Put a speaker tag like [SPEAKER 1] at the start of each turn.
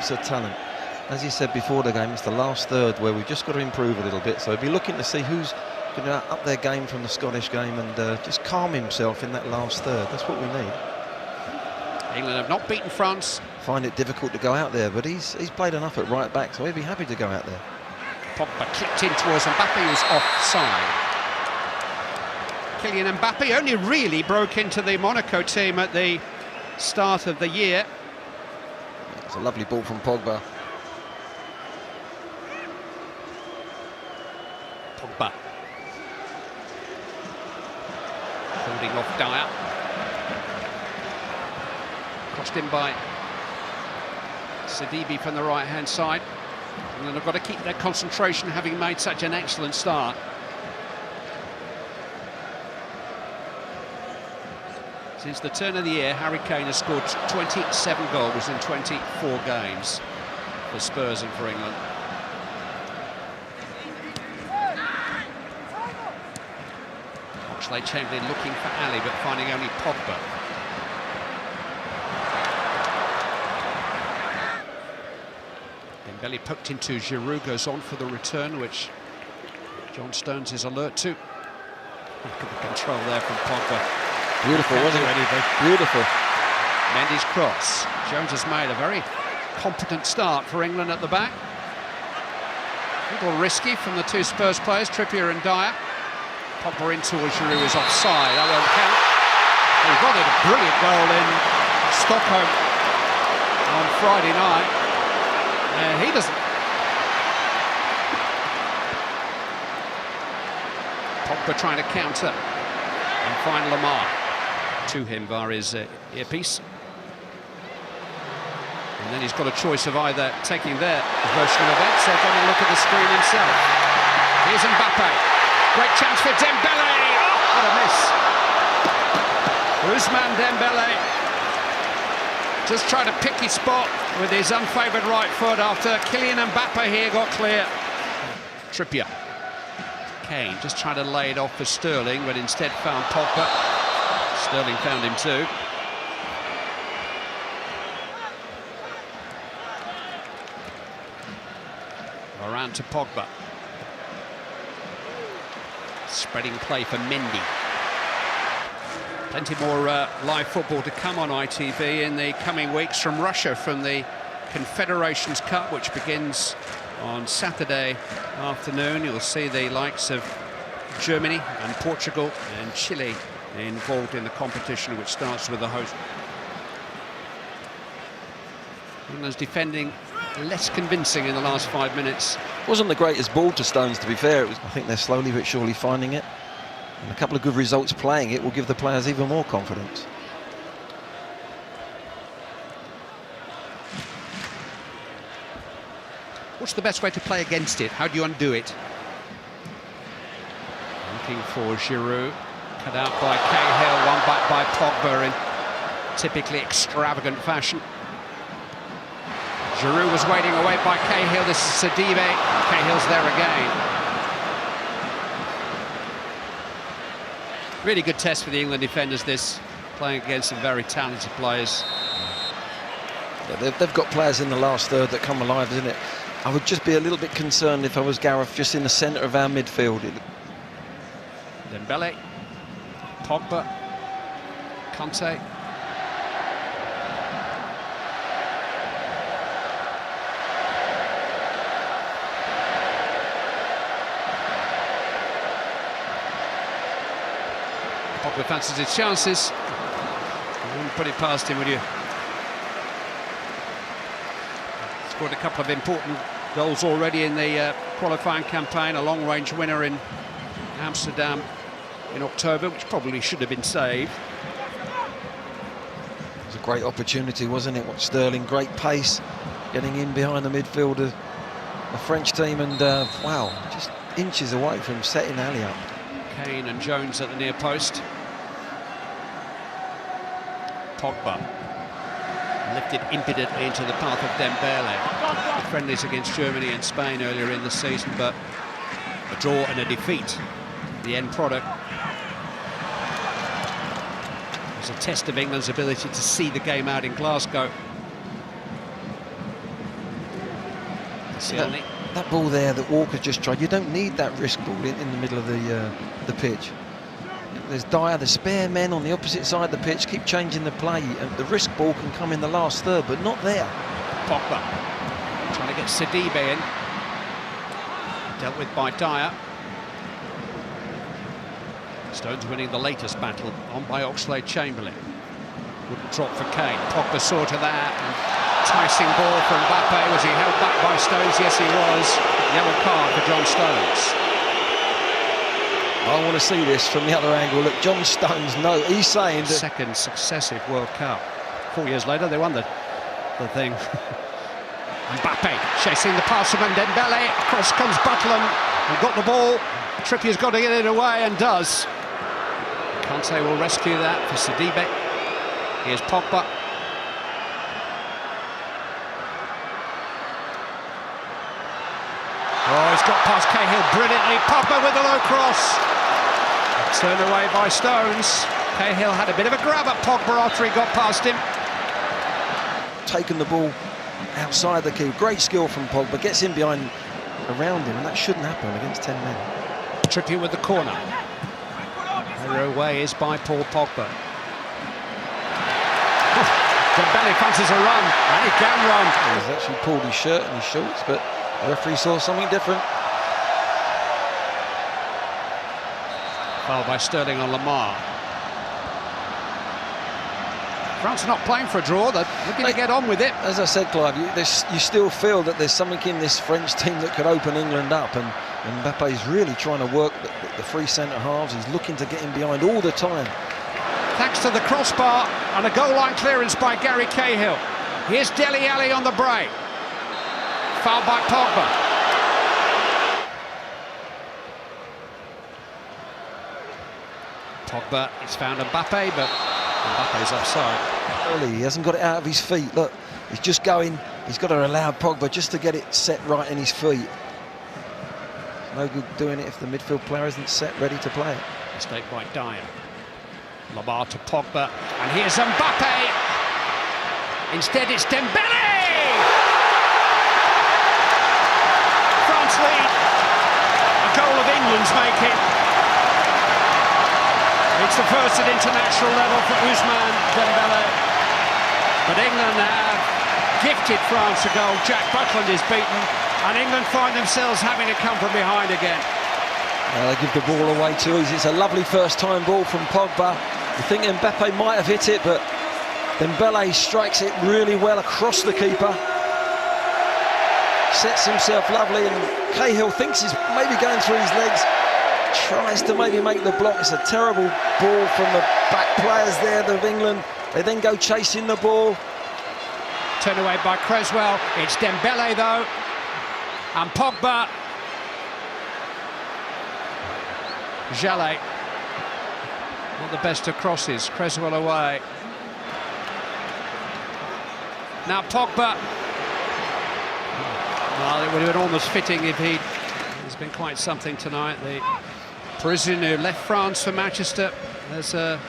[SPEAKER 1] lots of talent. As you said before the game, it's the last third where we've just got to improve a little bit. So we'll be looking to see who's going to up their game from the Scottish game and just calm himself in that last third. That's what we need.
[SPEAKER 2] England have not beaten France.
[SPEAKER 1] Find it difficult to go out there, but he's played enough at right back, so he'd be happy to go out there.
[SPEAKER 2] Pogba kicked in towards Mbappe, who's offside. Kylian Mbappe only really broke into the Monaco team at the start of the year.
[SPEAKER 1] It's a lovely ball from Pogba.
[SPEAKER 2] Pogba holding off Dyer. Crossed in by Sidibe from the right-hand side. And then they've got to keep their concentration, having made such an excellent start. Since the turn of the year, Harry Kane has scored 27 goals in 24 games for Spurs and for England. Oxlade-Chamberlain looking for Ali, but finding only Pogba. Dembele poked into Giroud, goes on for the return, which John Stones is alert to. Look at the control there from Pogba.
[SPEAKER 1] Beautiful, wasn't it? Beautiful.
[SPEAKER 2] Mendy's cross. Jones has made a very competent start for England at the back. A little risky from the two Spurs players, Trippier and Dyer. Pogba in towards Giroud is offside. That won't count. He got it, a brilliant goal in Stockholm on Friday night. And he doesn't. Pogba trying to counter and find Lamar to him via his earpiece. And then he's got a choice of either taking their version of events or going to look at the screen himself. Here's Mbappe. Great chance for Dembele. Oh, what a miss. Ousmane Dembele just trying to pick his spot with his unfavoured right foot after Kylian Mbappe here got clear. Trippier. Kane just trying to lay it off for Sterling, but instead found Pogba. Sterling found him too. Around to Pogba. Spreading play for Mendy. Plenty more live football to come on ITV in the coming weeks from Russia, from the Confederations Cup, which begins on Saturday afternoon. You'll see the likes of Germany and Portugal and Chile involved in the competition, which starts with the host. England's defending less convincing in the last 5 minutes.
[SPEAKER 1] Wasn't the greatest ball to Stones, to be fair. I think they're slowly but surely finding it. And a couple of good results playing it will give the players even more confidence.
[SPEAKER 2] What's the best way to play against it? How do you undo it? Looking for Giroud. Cut out by Cahill, one back by Pogba in typically extravagant fashion. Giroud was waiting away by Cahill. This is Sidibe. Cahill's there again. Really good test for the England defenders, this, playing against some very talented players.
[SPEAKER 1] Yeah, they've got players in the last third that come alive, isn't it? I would just be a little bit concerned if I was Gareth, just in the centre of our midfield.
[SPEAKER 2] Dembele, Pogba, Conte. Pogba fancies his chances. You wouldn't put it past him, would you? Scored a couple of important goals already in the qualifying campaign. A long-range winner in Amsterdam in October, which probably should have been saved.
[SPEAKER 1] It was a great opportunity, wasn't it? What Sterling, great pace, getting in behind the midfield of the French team, and wow, just inches away from setting Ali up.
[SPEAKER 2] Kane and Jones at the near post. Pogba lifted impudently into the path of Dembele. The friendlies against Germany and Spain earlier in the season, but a draw and a defeat, the end product. It was a test of England's ability to see the game out in Glasgow. Cielny.
[SPEAKER 1] That ball there that Walker just tried, you don't need that risk ball in the middle of the pitch. There's Dyer, the spare men on the opposite side of the pitch, keep changing the play, and the risk ball can come in the last third, but not there.
[SPEAKER 2] Pogba trying to get Sidibe in. Dealt with by Dyer. Stones winning the latest battle, on by Oxlade-Chamberlain. Wouldn't drop for Kane. Pogba saw to that. Enticing ball from Mbappe. Was he held back by Stones? Yes, he was. Yellow card for John Stones.
[SPEAKER 1] I want to see this from the other angle. Look, John Stones, no, he's saying that...
[SPEAKER 2] Second successive World Cup. 4 years later, they won the thing. Mbappe chasing the pass from Dembele. Across comes Butland and got the ball. Trippier's got to get it away and does. Kante will rescue that for Sidibe. Here's Pogba. Oh, he's got past Cahill brilliantly. Pogba with a low cross. Turned away by Stones. Cahill had a bit of a grab at Pogba after he got past him.
[SPEAKER 1] Taken the ball outside the key. Great skill from Pogba. Gets in behind, around him, and that shouldn't happen against 10 men.
[SPEAKER 2] Trippier with the corner. Her away is by Paul Pogba. Dembele fancies a run, and he can run.
[SPEAKER 1] He's actually pulled his shirt and his shorts, but the referee saw something different.
[SPEAKER 2] Foul by Sterling on Lamar. France are not playing for a draw, they're looking to get on with it.
[SPEAKER 1] As I said, Clive, you still feel that there's something in this French team that could open England up, and Mbappe's really trying to work the free centre halves. He's looking to get in behind all the time.
[SPEAKER 2] Thanks to the crossbar and a goal line clearance by Gary Cahill. Here's Dele Alli on the break. Foul by Pogba. Pogba has found Mbappe, but Mbappe's offside.
[SPEAKER 1] He hasn't got it out of his feet. Look, he's just going. He's got to allow Pogba just to get it set right in his feet. No good doing it if the midfield player isn't set, ready to play it.
[SPEAKER 2] Mistake by Dyer. Lamar to Pogba, and here's Mbappe. Instead, it's Dembele. France lead. A goal of England's making. It's the first at international level for Ousmane Dembele. But England have gifted France a goal. Jack Butland is beaten, and England find themselves having to come from behind again.
[SPEAKER 1] They give the ball away too easy. It's a lovely first-time ball from Pogba. You think Mbappe might have hit it, but Dembele strikes it really well across the keeper. Sets himself lovely, and Cahill thinks he's maybe going through his legs. Tries to maybe make the block. It's a terrible ball from the back players there of England. They then go chasing the ball.
[SPEAKER 2] Turned away by Cresswell. It's Dembele though, and Pogba. Jallet. Not the best of crosses. Cresswell away. Now Pogba. Well, it would have been almost fitting if he's been quite something tonight. The Parisian who left France for Manchester as a